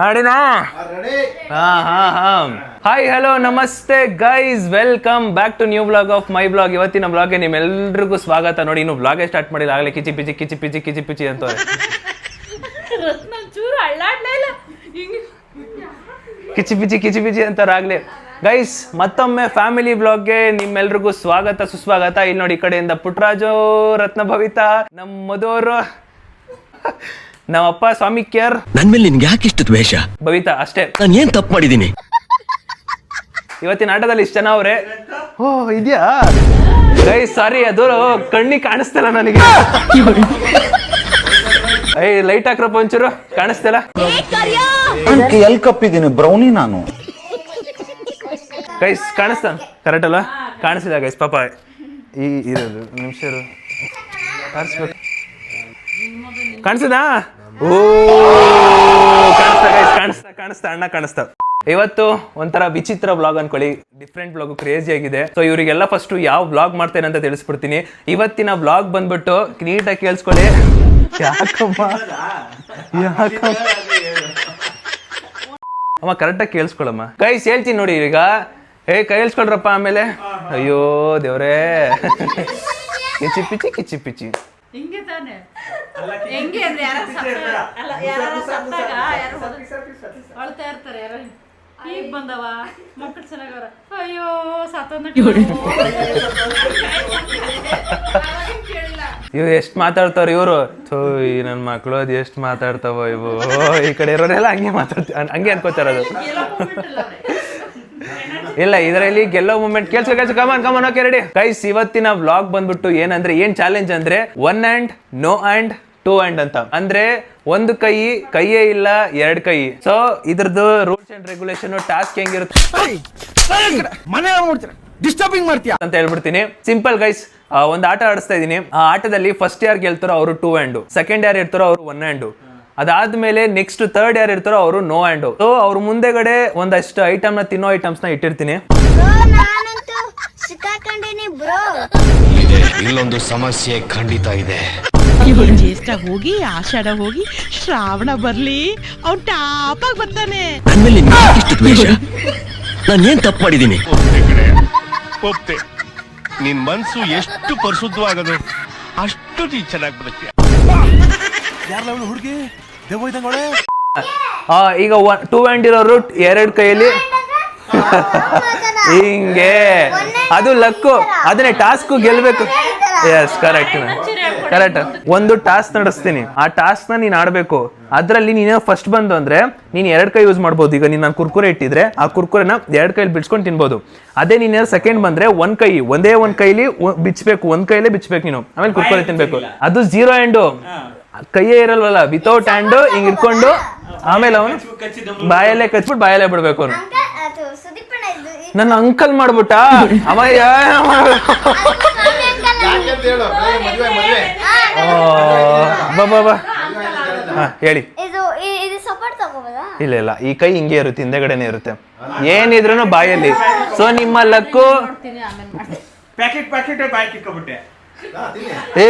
ಹಾಡಿನಾ hi hello ನಮಸ್ತೆ guys, welcome back to new blog of my blog. ಇವತ್ತಿನ ಬ್ಲಾಗ್ಗೆ ನಿಮ್ಮೆಲ್ರಿಗೂ ಸ್ವಾಗತ. ನೋಡಿ, ಇನ್ನು ಬ್ಲಾಗೇ ಸ್ಟಾರ್ಟ್ ಮಾಡಿಲ್ಲ, ಆಗಲೇ ಕಿಚಿ ಪಿಚಿ ಕಿಚಿ ಪಿಚಿ ಕಿಚಿ ಪಿಚಿ ಅಂತ ಕಿಚಿ ಪಿಚಿ ಕಿಚಿ ಪಿಚಿ ಅಂತಾರಾಗ್ಲಿ. ಗೈಸ್, ಮತ್ತೊಮ್ಮೆ ಫ್ಯಾಮಿಲಿ ಬ್ಲಾಗ್ಗೆ ನಿಮ್ಮೆಲ್ರಿಗೂ ಸ್ವಾಗತ ಸುಸ್ವಾಗತ. ಇಲ್ಲಿ ನೋಡಿ, ಈ ಕಡೆಯಿಂದ ಪುಟ್ಟರಾಜು, ರತ್ನ ಭವಿತಾ, ನಮ್ಮ ಮಧುವರು, ನಮ್ಮಪ್ಪ ಸ್ವಾಮಿ ಕೇರ್. ನನ್ ಮೇಲೆ ನಿನ್ಗೆ ಯಾಕೆ ಇಷ್ಟು ದ್ವೇಷ? ಭವಿತಾ ಅಷ್ಟೇ. ನಾನು ಏನ್ ತಪ್ಪು ಮಾಡಿದೀನಿ? ಇವತ್ತಿನ ಆಟದಲ್ಲಿ ಇಷ್ಟ ಜನ ಅವ್ರೆ. ಓ ಇದ್ಯಾ ಗೈಸ್, ಸಾರಿ, ಅದು ಕಣ್ಣಿ ಕಾಣಿಸ್ತಿಲ್ಲ ನನಗೆ. ಏಯ್, ಲೈಟ್ ಹಾಕ್ರಪ್ಪ ಒಂಚೂರು, ಕಾಣಿಸ್ತಿಲ್ಲ. ಎಲ್ ಕಪ್ಪಿದ್ದೀನಿ ಬ್ರೌನಿ ನಾನು. ಗೈಸ್ ಕಾಣಿಸ್ತಾ ಕರೆಕ್ಟ್ ಅಲ್ಲ? ಕಾಣಿಸ್ತಿಲ್ಲ ಗೈಸ್, ಪಾಪ ಈ ಇರೋದು ನಿಮಿಷ ಕಾಣಿಸ್ತಾ? ಓ ಕಾಣಿಸ್ತಾ ಗೈಸ್, ಕಾಣಿಸ್ತಾ ಕಾಣಿಸ್ತಾ ಅಣ್ಣ ಕಾಣಿಸ್ತಾ. ಇವತ್ತು ಒಂಥರ ವಿಚಿತ್ರ ಬ್ಲಾಗ್ ಅನ್ಕೊಳ್ಳಿ, ಡಿಫ್ರೆಂಟ್ ಬ್ಲಾಗ್, ಕ್ರೇಜಿ ಆಗಿದೆ. ಸೊ ಇವರಿಗೆಲ್ಲ ಫಸ್ಟ್ ಯಾವ ಬ್ಲಾಗ್ ಮಾಡ್ತೇನೆ ಅಂತ ತಿಳಿಸ್ಬಿಡ್ತೀನಿ. ಇವತ್ತಿನ ಬ್ಲಾಗ್ ಬಂದ್ಬಿಟ್ಟು ನೀಟಾಗಿ ಕೇಳಿಸ್ಕೊಳ್ಳಿ. ಯಾಕಮ್ಮ ಅಮ್ಮ ಕರೆಕ್ಟಾಗಿ ಕೇಳಿಸ್ಕೊಳಮ್ಮ. ಗೈಸ್ ಹೇಳ್ತೀನಿ ನೋಡಿ, ಈಗ ಕೇಳಿಸ್ಕೊಳ್ರಪ್ಪ. ಆಮೇಲೆ ಅಯ್ಯೋ ದೇವ್ರೇ, ಕಿಚಿ ಪಿಚಿ ಕಿಚಿ ಪಿಚಿ. ಹಿಂಗೆ ತಾನೆ, ಹೆಂಗೆ ಅಂದ್ರೆ ಯಾರು ಸತ್ತಾಗ ಯಾರು ಅಳ್ತಾ ಇರ್ತಾರೆ, ಯಾರು ಈಗ ಬಂದವ ಮಕ್ಕಳು ಚೆನ್ನಾಗವ್ರ, ಅಯ್ಯೋ ಸತ್ತೋದ ಇವ್ ಎಷ್ಟ್ ಮಾತಾಡ್ತಾರ ಇವ್ರು. ಈ ನನ್ ಮಕ್ಳು ಅದ್ ಎಷ್ಟ್ ಮಾತಾಡ್ತಾವ ಇವು. ಈ ಕಡೆ ಇರೋರೆಲ್ಲ ಹಂಗೆ ಹಂಗೆ ಅನ್ಕೋತಾರ. ಅದು ಇಲ್ಲ, ಇದರಲ್ಲಿ ಗೆಲ್ಲೋ ಮೂಮೆಂಟ್. ಕೇಳ್ಸೋ ಕಮನ್ ಓಕೆ ರೆಡಿ ಗೈಸ್. ಇವತ್ತಿನ ವ್ಲಾಗ್ ಬಂದ್ಬಿಟ್ಟು ಏನಂದ್ರೆ, ಏನ್ ಚಾಲೆಂಜ್ ಅಂದ್ರೆ 1 hand, no hand, 2 hand ಅಂತ. ಅಂದ್ರೆ ಒಂದು ಕೈಯೇ ಇಲ್ಲ, 2 ಕೈ. ಸೊ ಇದ್ರದ್ದು ರೂಲ್ಸ್ ಅಂಡ್ ರೆಗ್ಯುಲೇಷನ್, ಟಾಸ್ಕ್ ಹೆಂಗಿರುತ್ತೆ ಡಿಸ್ಟರ್ಬಿಂಗ್ ಮಾಡ್ತೀಯಾ ಅಂತ ಹೇಳ್ಬಿಡ್ತೀನಿ. ಸಿಂಪಲ್ ಗೈಸ್, ಒಂದು ಆಟ ಆಡಿಸ್ತಾ ಇದೀನಿ. ಆ ಆಟದಲ್ಲಿ ಫಸ್ಟ್ ಯಾರು ಗೆಲ್ತಾರೋ ಅವರು 2 hand, ಸೆಕೆಂಡ್ ಯಾರು ಇರ್ತಾರೋ ಅವರು 1 hand. ಅದಾದ್ಮೇಲೆ ನೆಕ್ಸ್ಟ್ ಥರ್ಡ್ ಯಾರು ಇರ್ತಾರೋ ಅವರು ನೋ ಹ್ಯಾಂಡ್. ಸೊ ಅವ್ರ ಮುಂದೆಗಡೆ ಒಂದಷ್ಟು ಐಟಮ್ ನ, ತಿನ್ನೋ ಐಟಮ್ಸ್ ನ ಇಟ್ಟಿರ್ತೀನಿ. ಇಲ್ಲೊಂದು ಸಮಸ್ಯೆ ಖಂಡಿತ ಇದೆ. ಜ್ಯೇಷ್ಠ ಹೋಗಿ ಆಷಾಢ ಹೋಗಿ ಶ್ರಾವಣ ಬರ್ಲಿ, ಅವ್ನು ಟಾಪಾಗಿ ಬರ್ತಾನೆ. ನನ್ ಮೇಲೆ ನಿನ್ಗೆ ಯಾಕೆ ಇಷ್ಟು ದ್ವೇಷ? ನಾನು ಏನ್ ತಪ್ಪು ಮಾಡಿದೀನಿ? ಒಪ್ತೆ, ನಿನ್ ಮನ್ಸು ಎಷ್ಟು ಪರಿಶುದ್ಧವಾಗದು ಅಷ್ಟು ನೀ ಚೆನ್ನಾಗಿ ಬರುತ್ತೆ. ಹುಡುಗಿ ಈಗ 2 hand ಇರೋರು 2 ಕೈಯಲ್ಲಿ ಹಿಂಗೆ. ಅದು ಲಕ್ಕು, ಅದನ್ನೇ ಟಾಸ್ಕ್ ಗೆಲ್ಬೇಕು. Yes, correct. ಒಂದು ಟಾಸ್ಕ್ ನಡೆಸ್ತೀನಿ, ಆ ಟಾಸ್ಕ್ ನ ನೀನ್ ಆಡ್ಬೇಕು. ಅದ್ರಲ್ಲಿ ನೀನು ಫಸ್ಟ್ ಬಂದು ಅಂದ್ರೆ ನೀನ್ 2 ಕೈ ಯೂಸ್ ಮಾಡ್ಬೋದು. ಈಗ ನೀನ್ ನಾನು ಕುರ್ಕುರೆ ಇಟ್ಟಿದ್ರೆ ಆ ಕುರ್ಕುರೆನ 2 ಕೈಲಿ ಬಿಡ್ಸ್ಕೊಂಡು ತಿನ್ಬೋದು. ಅದೇ ನೀನ್ ಸೆಕೆಂಡ್ ಬಂದ್ರೆ ಒಂದೇ ಒಂದ್ ಕೈಲಿ ಬಿಚ್ಚಬೇಕು, ಒಂದ್ ಕೈಲೇ ಬಿಚ್ಚಬೇಕು ನೀನು, ಆಮೇಲೆ ಕುರ್ಕುರೆ ತಿನ್ಬೇಕು. ಅದು 0 hand, ಕೈಯೇ ಇರಲ್ವಲ್ಲ, ವಿತೌಟ್ ಹ್ಯಾಂಡ್ ಹಿಂಗ್ ಇಟ್ಕೊಂಡು ಆಮೇಲೆ ಅವನು ಬಾಯಲ್ಲೇ ಕಚ್ಬಿಟ್ಟು ಬಾಯಲ್ಲೇ ಬಿಡ್ಬೇಕು. ಅವನು ನನ್ನ ಅಂಕಲ್ ಮಾಡ್ಬಿಟ್ಟ ಅಮ್ಮಯ್ಯ. ಹೇಳಿ. ಇಲ್ಲ, ಈ ಕೈ ಹಿಂಗೆ ಇರುತ್ತೆ, ಹಿಂದೆಗಡೆನೆ ಇರುತ್ತೆ, ಏನಿದ್ರು ಬಾಯಲ್ಲಿ. ಸೊ ನಿಮ್ಮ ಲಕ್ಕು. ಏ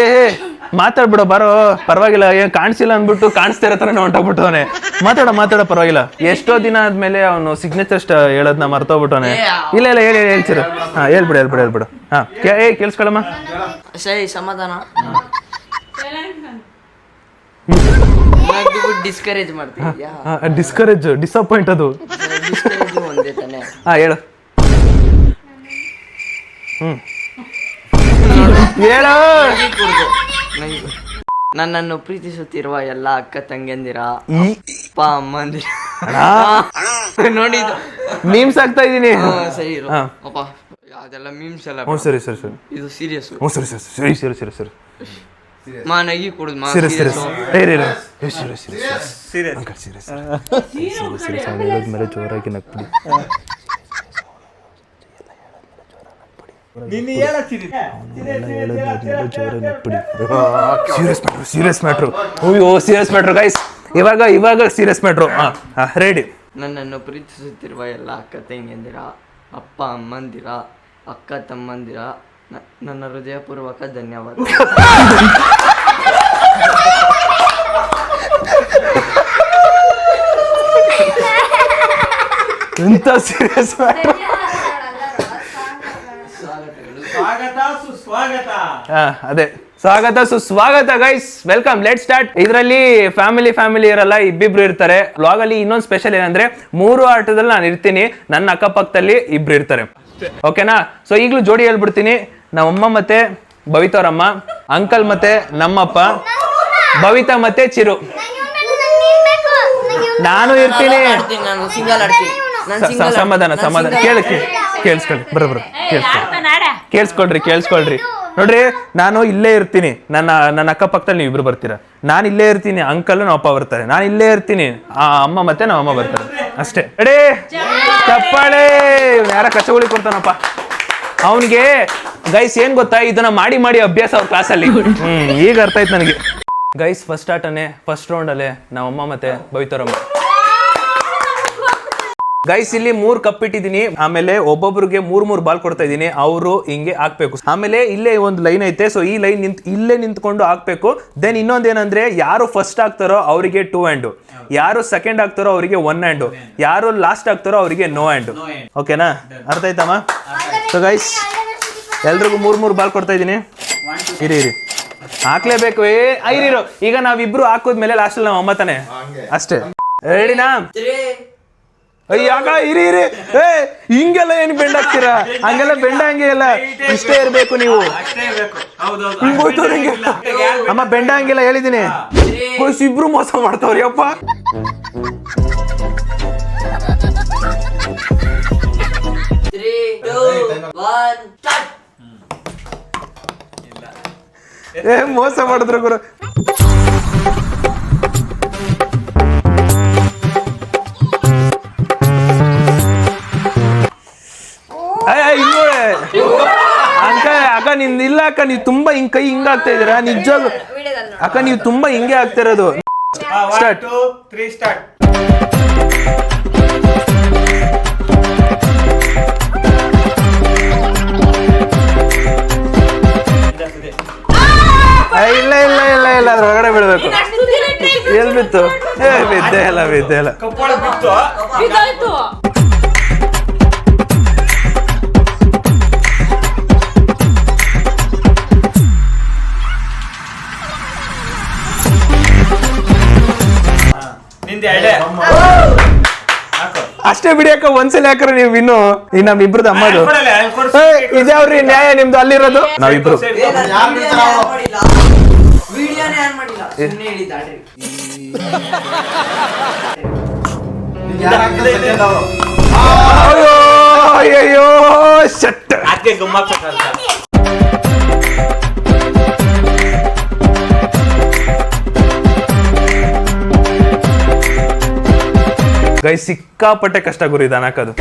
ಮಾತಾಡ್ಬಿಡೋ, ಬಾರೋ, ಪರವಾಗಿಲ್ಲ, ಏನ್ ಕಾಣಿಸಿಲ್ಲ ಅಂದ್ಬಿಟ್ಟು ಕಾಣಿಸ್ತಾ ಇರೋ ತರ ಹೊಂಟೋಗ್ಬಿಟ್ಟವನೆ. ಮಾತಾಡ ಪರವಾಗಿಲ್ಲ. ಎಷ್ಟೋ ದಿನ ಆದ್ಮೇಲೆ ಅವನು ಸಿಗ್ನೇಚರ್ ಹೇಳೋದ್ನ ಮರ್ತೋಗ್ಬಿಟ್ಟವನೆ. ಇಲ್ಲ ಹೇಳ್ತೀರ. ಹೇಳ್ಬಿಡು. ಹಾ ಕೇಳಿಸ್ಕೊಳಮ್ಮ. ಸರಿ, ಸಮಾಧಾನ. ಡಿಸ್ಕರೇಜ್ ಮಾಡ್ತೀವಿ. ಡಿಸ್ಕರೇಜ್, ಡಿಸಪಾಯಿಂಟ್ ಅದು. ಒಂದೇ ತಾನೆ. ಹೇಳು. ಹೇಳು. ನನ್ನನ್ನು ಪ್ರೀತಿಸುತ್ತಿರುವ ಎಲ್ಲ ಅಕ್ಕ ತಂಗಿಯಂದಿರ, ಅಪ್ಪ ಅಮ್ಮಂದಿರ, ನೋಡಿ ಮೀಮ್ಸ್ ಆಗ್ತಾ ಇದೀನಿ. ಸರಿ ಅಪ್ಪ, ಅದೆಲ್ಲ ಮೀಮ್ಸ್ ಎಲ್ಲ. ಸರಿ ಇದು ಸೀರಿಯಸ್. ಸರಿ ನಗಿ ಕೊಡುದು ಮೇಲೆ ಜೋರಾಗಿ ನಗ್ಬಿಡಿ. Serious matter. ಅಯ್ಯೋ ಸೀರಿಯಸ್ ಮ್ಯಾಟ್ರು ಗೈಸ್, ಇವಾಗ ಸೀರಿಯಸ್ ಮ್ಯಾಟ್ರು. ರೆಡಿ. ನನ್ನನ್ನು ಪ್ರೀತಿಸುತ್ತಿರುವ ಎಲ್ಲ ಅಕ್ಕ ತಂಗಿಯಂದಿರ, ಅಪ್ಪ ಅಮ್ಮಂದಿರ, ಅಕ್ಕ ತಮ್ಮಂದಿರ, ನನ್ನ ಹೃದಯಪೂರ್ವಕ ಧನ್ಯವಾದ. ಇಂಥ ಸೀರಿಯಸ್ ಅದೇ ಸ್ವಾಗತ ಸುಸ್ವಾಗತ ಗೈಸ್, ವೆಲ್ಕಮ್, ಲೆಟ್ ಸ್ಟಾರ್ಟ್. ಇದರಲ್ಲಿ ಫ್ಯಾಮಿಲಿ ಇರಲ್ಲ, ಇಬ್ಬಿಬ್ರು ಇರ್ತಾರೆ. ವ್ಲಾಗ್ ಅಲ್ಲಿ ಇನ್ನೊಂದು ಸ್ಪೆಷಲ್ ಏನಂದ್ರೆ 3 ಆಟದಲ್ಲಿ ನಾನು ಇರ್ತೀನಿ, ನನ್ನ ಅಕ್ಕಪಕ್ಕದಲ್ಲಿ ಇಬ್ರು ಇರ್ತಾರೆ. ಓಕೆನಾ? ಸೊ ಈಗಲೂ ಜೋಡಿ ಹೇಳ್ಬಿಡ್ತೀನಿ. ನಮ್ಮಮ್ಮ ಮತ್ತೆ ಭವಿತವ್ರಮ್ಮ, ಅಂಕಲ್ ಮತ್ತೆ ನಮ್ಮಪ್ಪ, ಭವಿತಾ ಮತ್ತೆ ಚಿರು. ನಾನು ಇರ್ತೀನಿ. ನಾನು ಸಿಂಗಲ್ ಆಡ್ತೀನಿ. ಸಮಾಧಾನ ಕೇಳಿಸ್ಕೊಳ್ರಿ, ಬರೋಬ್ರ ಕೇಳಿಸ್ಕೊಳ್ರಿ. ನೋಡ್ರಿ, ನಾನು ಇಲ್ಲೇ ಇರ್ತೀನಿ, ನನ್ನ ಅಕ್ಕಪಕ್ಕದಲ್ಲಿ ನೀವು ಇಬ್ರು ಬರ್ತೀರಾ. ನಾನು ಇಲ್ಲೇ ಇರ್ತೀನಿ, ಅಂಕಲ್ ನಮ್ಮ ಅಪ್ಪ ಬರ್ತಾರೆ. ನಾನು ಇಲ್ಲೇ ಇರ್ತೀನಿ, ಅಮ್ಮ ಮತ್ತೆ ನಮ್ಮ ಅಮ್ಮ ಬರ್ತಾರೆ. ಅಷ್ಟೇ. ರೆಡಿ? ಚಪ್ಪಾಳೆ. ಯಾರ ಕಚಗುಳಿ ಕೊಡ್ತಾನಪ್ಪ ಅವನಿಗೆ. ಗೈಸ್ ಏನ್ ಗೊತ್ತಾ, ಇದನ್ನ ಮಾಡಿ ಅಭ್ಯಾಸ ಅವ್ರ ಕ್ಲಾಸಲ್ಲಿ. ಈಗ ಅರ್ಥ ಆಯ್ತು ನನಗೆ. ಗೈಸ್ ಫಸ್ಟ್ ಆಟನೇ, ಫಸ್ಟ್ ರೌಂಡ್ ಅಲ್ಲೇ ನಮ್ಮಮ್ಮ ಮತ್ತೆ ಭವಿತರಮ್ಮ. ಗೈಸ್ ಇಲ್ಲಿ 3 ಕಪ್ ಇಟ್ಟಿದ್ದೀನಿ. ಆಮೇಲೆ ಒಬ್ಬೊಬ್ರಿಗೆ 3 ಬಾಲ್ ಕೊಡ್ತಾ ಇದೀನಿ. ಅವರು ಹಿಂಗೆ ಹಾಕ್ಬೇಕು. ಆಮೇಲೆ ಇಲ್ಲೇ ಒಂದು ಲೈನ್ ಐತೆ, ಸೊ ಈ ಲೈನ್ ಇಲ್ಲೇ ನಿಂತ್ಕೊಂಡು ಹಾಕ್ಬೇಕು. ದೆನ್ ಇನ್ನೊಂದೇನಂದ್ರೆ, ಯಾರು ಫಸ್ಟ್ ಆಗ್ತಾರೋ ಅವರಿಗೆ 2 ಹ್ಯಾಂಡ್, ಯಾರು ಸೆಕೆಂಡ್ ಆಗ್ತಾರೋ ಅವರಿಗೆ 1 ಹ್ಯಾಂಡ್, ಯಾರು ಲಾಸ್ಟ್ ಆಗ್ತಾರೋ ಅವರಿಗೆ ನೋ ಹ್ಯಾಂಡ್. ಓಕೆನಾ? ಅರ್ಥ ಆಯ್ತಮ್ಮ? ಸೊ ಗೈಸ್ ಎಲ್ರಿಗೂ 3 ಬಾಲ್ ಕೊಡ್ತಾ ಇದೀನಿ. ಇರಿ ಹಾಕ್ಲೇಬೇಕು. ಇರಿರೋ. ಈಗ ನಾವಿಬ್ರು ಹಾಕೋದ್ಮೇಲೆ ಲಾಸ್ಟ್ ಅಲ್ಲಿ ನಾವು ಅಮ್ಮ ತಾನೆ, ಅಷ್ಟೇ. ರೆಡಿನಾ? ಯಾಕ ಇರಿ ಹಿಂಗೆಲ್ಲ ಏನ್ ಬೆಂಡ್ ಹಾಕ್ತೀರಾ? ಹಂಗೆಲ್ಲ ಬೆಂಡ ಹಂಗೆ ಎಲ್ಲ, ಇಷ್ಟೇ ಇರ್ಬೇಕು ನೀವು. ಅಮ್ಮ ಬೆಂಡ ಹಂಗೆಲ್ಲ ಹೇಳಿದೀನಿ. ಇಬ್ರು ಮೋಸ ಮಾಡ್ತಾವ್ರಿ ಅಪ್ಪ. ಮೋಸ ಮಾಡಿದ್ರು ಗುರು. ಅಕ್ಕ ನಿಂದ ಇಲ್ಲ ಅಕ್ಕ, ನೀವು ತುಂಬಾ ಕೈ ಹಿಂಗ ಆಗ್ತಾ ಇದೀರಾ ನಿಜವಾಗ್ಲು. ಅಕ್ಕ ನೀವು ತುಂಬಾ ಹಿಂಗೆ ಆಗ್ತಾ ಇರೋದು. ಸ್ಟಾರ್ಟ್. 1 2 3 ಸ್ಟಾರ್ಟ್. ಇಲ್ಲ ಅದ್ರ ಹೊರಗಡೆ ಬಿಡ್ಬೇಕು. ಎಲ್ ಬಿತ್ತು? ಬಿದ್ದೆ ಇಲ್ಲ. ಅಷ್ಟೇ ಬಿಡಿಯಕ್ಕ, ಒಂದ್ಸಲ ಹಾಕ್ರೆ ನೀವು ಇನ್ನು ನಮ್ಮಿಬ್ರದ್ದು ಅಮ್ಮದು. ಇದ್ಯಾವ್ರಿ ನ್ಯಾಯ ನಿಮ್ದು ಅಲ್ಲಿರೋದು? ನಾವಿಬ್ರು ಅಯ್ಯೋ ಶಟ್. ಗೈ ಸಿಕ್ಕಾಪಟ್ಟೆ ಕಷ್ಟ ಗುರು ಇದು ಹಾಕೋದು.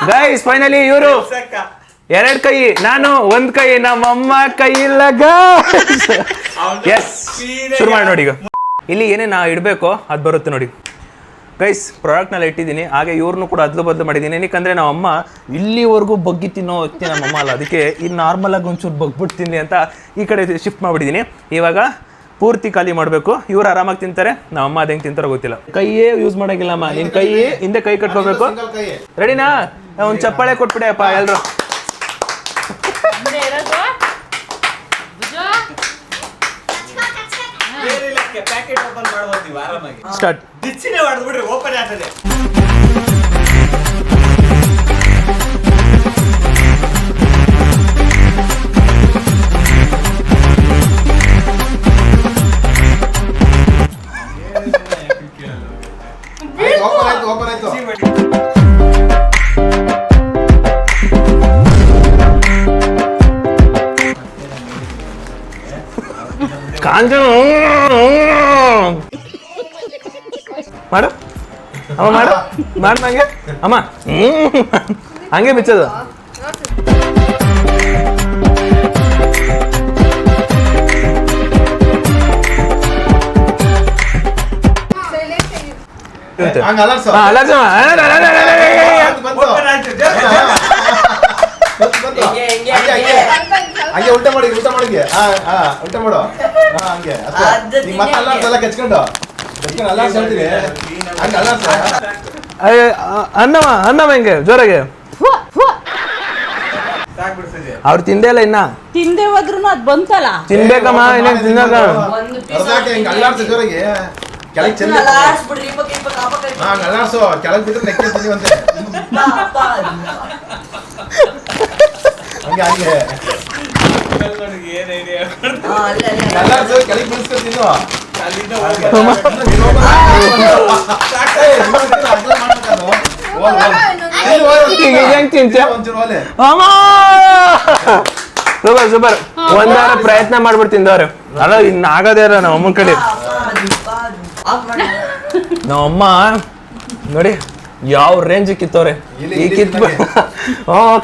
ಗೈಸ್ ಫೈನಲಿ ಇವರು 2 ಕೈ, ನಾನು 1 ಕೈ, ನಮ್ಮಮ್ಮ ಕೈ ಇಲ್ಲ. ಎಸ್, ಶುರು ಮಾಡಿ ನೋಡಿ. ಈಗ ಇಲ್ಲಿ ಏನೇನು ಇಡಬೇಕೋ ಅದು ಬರುತ್ತೆ ನೋಡಿ ಗೈಸ್. ಪ್ರಾಡಕ್ಟ್ನೆಲ್ಲ ಇಟ್ಟಿದ್ದೀನಿ. ಹಾಗೆ ಇವ್ರನ್ನೂ ಕೂಡ ಅದ್ಲು ಬದಲು ಮಾಡಿದ್ದೀನಿ. ಏನಕ್ಕಂದ್ರೆ ನಾವು ಅಮ್ಮ ಇಲ್ಲಿವರೆಗೂ ಬಗ್ಗಿ ತಿನ್ನೋ ವ್ಯಕ್ತಿ ನಮ್ಮಮ್ಮ ಅಲ್ಲ, ಅದಕ್ಕೆ ಈ ನಾರ್ಮಲ್ ಆಗಿ ಒಂಚೂರು ಬಗ್ಬಿಡ್ತೀನಿ ಅಂತ ಈ ಕಡೆ ಶಿಫ್ಟ್ ಮಾಡಿಬಿಟ್ಟಿದ್ದೀನಿ. ಇವಾಗ ಪೂರ್ತಿ ಖಾಲಿ ಮಾಡಬೇಕು. ಇವ್ರು ಆರಾಮಾಗಿ ತಿಂತಾರೆ, ನಮ್ಮಮ್ಮ ಅದು ಹೆಂಗೆ ತಿಂತಾರೋ ಗೊತ್ತಿಲ್ಲ. ಕೈಯೇ ಯೂಸ್ ಮಾಡೋಂಗಿಲ್ಲಮ್ಮ. ನಿನ್ನ ಕೈ ಹಿಂದೆ ಕೈ ಕಟ್ಕೋಬೇಕು. ರೆಡಿನಾ? ಒಂದು ಚಪ್ಪಾಳೆ ಕೊಟ್ಬಿಡೆ ಅಪ್ಪ ಎಲ್ರು. ಸ್ಟಾರ್ಟ್. ಕಾಂಜನ ಮಾಡು ಅಮ್ಮ, ಮಾಡು ನಂಗೆ ಅಮ್ಮ. ಹಂಗೆ ಬಿಚ್ಚೋದು. ಹಂಗ ಅಲರ್ಸು. ಹಾ, ಅಲ್ಲ ಸಮ. ಬಂತು. ಹಂಗೆ ಉಲ್ಟಾ ಮಾಡಿ ಉಲ್ಟಾ ಮಾಡಿಗೆ ಉಲ್ಟಾ ಮಾಡು ಹಂಗೆ ನಿಮ್ಮ ಮತ್ತೆ ಅಲ್ಲಾಡ್ಸಲ್ಲ ಕೆಚ್ಕೊಂಡು ಅಲ್ಲಾಡ್ಸ್ ಹೇಳ್ತೀನಿ ಹಂಗೆ ಅಲ್ಲಾಡ್ಸ ಅನ್ನವ ಹೆಂಗೆ ಜೋರಾಗೆ ಅವ್ರು ತಿಂದೇ ಇಲ್ಲ ಇನ್ನ ತಿಂದೆ ಹೋದ್ರು ಅದ್ ಬಂತಲ್ಲ. ತಿನ್ಬೇಕಮ್ಮ ಇನ್ನೇನ್ ತಿನ್ನಕ ಹಿಂಗೆ ಅಲ್ಲಾಡ್ಸ ಜೋರಾಗಿ ಕೆಳಗೆ ಚೆಲ್ಲ ಹಂಗೆ ಅಲ್ಲಾಡ್ಸು ಕೆಳಗೆ ಬಿಟ್ಟರೆ ನೆಕ್ಕೆ ತಿನ್ನಿವಂತೆ ಹಂಗೆ ಹಂಗೆ ಅಲ್ಲಾಡ್ಸು ಕೆಳಗೆ ಬಿಡಿಸ್ಕೊಂಡು ತಿನ್ನು ಹೆಂಗ್ ತಿಂತೆ ಒಂಚೂರು ಓಲೆ ಸೂಪರ್ ಸೂಪರ್ ಒಂದಾರ ಪ್ರಯತ್ನ ಮಾಡ್ಬಿಟ್ಟು ತಿಂದವ್ರೆ ಅಲ್ಲ ಇನ್ನ ಆಗದೇ ಇರ ನಮ್ಮ ಅಮ್ಮನ ಕಡೆ ನಮ್ಮಮ್ಮ ನೋಡಿ ಯಾವ ರೇಂಜ್ ಕಿತ್ತವ್ರೆ ಈ ಕಿತ್ಬಿಟ್ಟು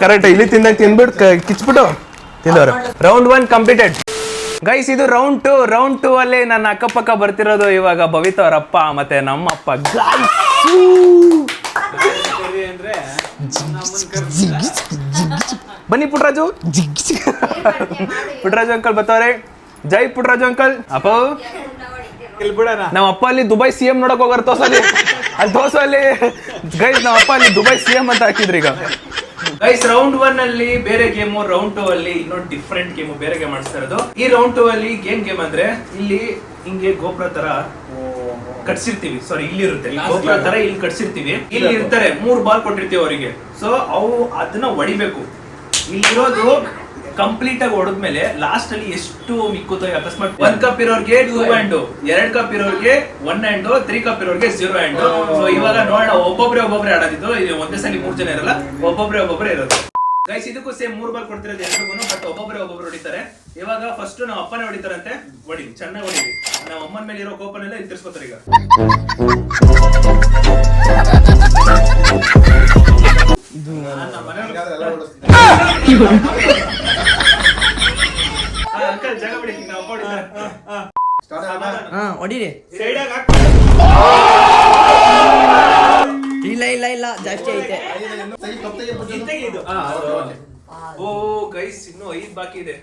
ಕರೆಕ್ಟ್ ಇಲ್ಲಿ ತಿಂದಾಗ ತಿಂದ್ಬಿಟ್ಟು ಕಿಚ್ಬಿಟ್ಟು ತಿಂದವ್ರೆ. Round 1 completed guys. ಇದು ರೌಂಡ್ 2 ಅಲ್ಲಿ ನನ್ನ ಅಕ್ಕಪಕ್ಕ ಬರ್ತಿರೋದು ಇವಾಗ ಭವಿತ ಅವ್ರ ಅಪ್ಪ ಮತ್ತೆ ನಮ್ಮ ಅಪ್ಪ. ಬನ್ನಿ ಪುಟ್ರಾಜು. ಪುಟ್ರಾಜು ಅಂಕಲ್ ಬರ್ತಾವ್ರೆ. ಜೈ ಪುಟ್ರಾಜು ಅಂಕಲ್. ಅಪ್ಪ ನಮ್ಮ ಅಪ್ಪ ಅಲ್ಲಿ ದುಬೈ CM ನೋಡಕ್ ಹೋಗಾರ ತೋರ್ಸಲ್ಲಿ ಗೈಸ್ ನಮ್ಮ ಅಪ್ಪ ಅಲ್ಲಿ ದುಬೈ CM ಅಂತ ಹಾಕಿದ್ರಿ ಈಗ. ಗೈಸ್ ರೌಂಡ್ 1 ಅಲ್ಲಿ ಬೇರೆ ಗೇಮು, ರೌಂಡ್ 2 ಅಲ್ಲಿ ಇನ್ನೊಂದು ಡಿಫ್ರೆಂಟ್ ಗೇಮು ಬೇರೆ ಗೇಮ್ ಆಡಿಸ್ತಾ ಇರೋದು. ಈ ರೌಂಡ್ 2 ಅಲ್ಲಿ ಗೇಮ್ ಅಂದ್ರೆ ಇಲ್ಲಿ ಹಿಂಗೆ ಗೋಪುರ ತರ ಕಟ್ಸಿರ್ತೀವಿ. ಸಾರಿ ಇಲ್ಲಿ ಇರುತ್ತೆ ಗೋಪುರ ತರ ಇಲ್ಲಿ ಕಟ್ಸಿರ್ತೀವಿ. ಇಲ್ಲಿ ಇರ್ತಾರೆ 3 ಬಾಲ್ ಕೊಟ್ಟಿರ್ತೀವಿ ಅವರಿಗೆ. ಸೊ ಅವು ಅದನ್ನ ಹೊಡಿಬೇಕು. ಇಲ್ಲಿರೋದು ಕಂಪ್ಲೀಟ್ ಆಗಿ ಹೊಡೆದ್ಮೇಲೆ ಲಾಸ್ಟ್ ಅಲ್ಲಿ ಎಷ್ಟು ಮಿಕ್ಕುತ್ತೋ ಅಕಸ್ಮಾತ್ 1 ಕಪ್ ಇರೋರ್ಗೆ 2 ಹ್ಯಾಂಡ್, 2 ಕಪ್ ಇರೋರ್ಗೆ 1 ಹ್ಯಾಂಡ್, 3 ಕಪ್ ಇರೋರ್ಗೆ 0 ಹ್ಯಾಂಡ್. ಸೊ ಇವಾಗ ನೋಡೋಣ ಒಬ್ಬೊಬ್ರೆ ಆಡೋದಿದ್ದು. ಇದು ಒಂದೇ ಸಲ 3 ಜನ ಇರಲ್ಲ, ಒಬ್ಬೊಬ್ರೆ ಇರೋದು. ಗೈಸ್ ಇದಕ್ಕೂ ಸೇಮ್ 3 ಬಾಲ್ ಕೊಡ್ತಿರೋದು ಎಲ್ರಿಗೂ, ಬಟ್ ಒಬ್ಬೊಬ್ರೆ ಹೊಡಿತಾರೆ. ಇವಾಗ ಫಸ್ಟ್ ನಮ್ಮ ಅಪ್ಪನೇ ಹೊಡಿತಾರಂತೆ. ಹೊಡಿ ಚೆನ್ನಾಗಿ ಹೊಡಿರಿ. ನಮ್ಮ ಅಮ್ಮನ ಮೇಲೆ ಇರೋ ಕೋಪನೆಲ್ಲ ಇಲ್ಲಿ ತಿರ್ಸ್ಕೊತಾರೆ ಈಗ. ಅಂಕಲ್ ಜಾಗ ಬಿಡಿ, ನಾವು ಅಪ್ಪ ಹೊಡಿತಾರೆ. ಹೊಡಿರಿ. ಇಲ್ಲ ಜಾಸ್ತಿ ಐತೆ. ಓ ಗೈಸ್ ಇನ್ನು 5 ಬಾಕಿ ಇದೆ.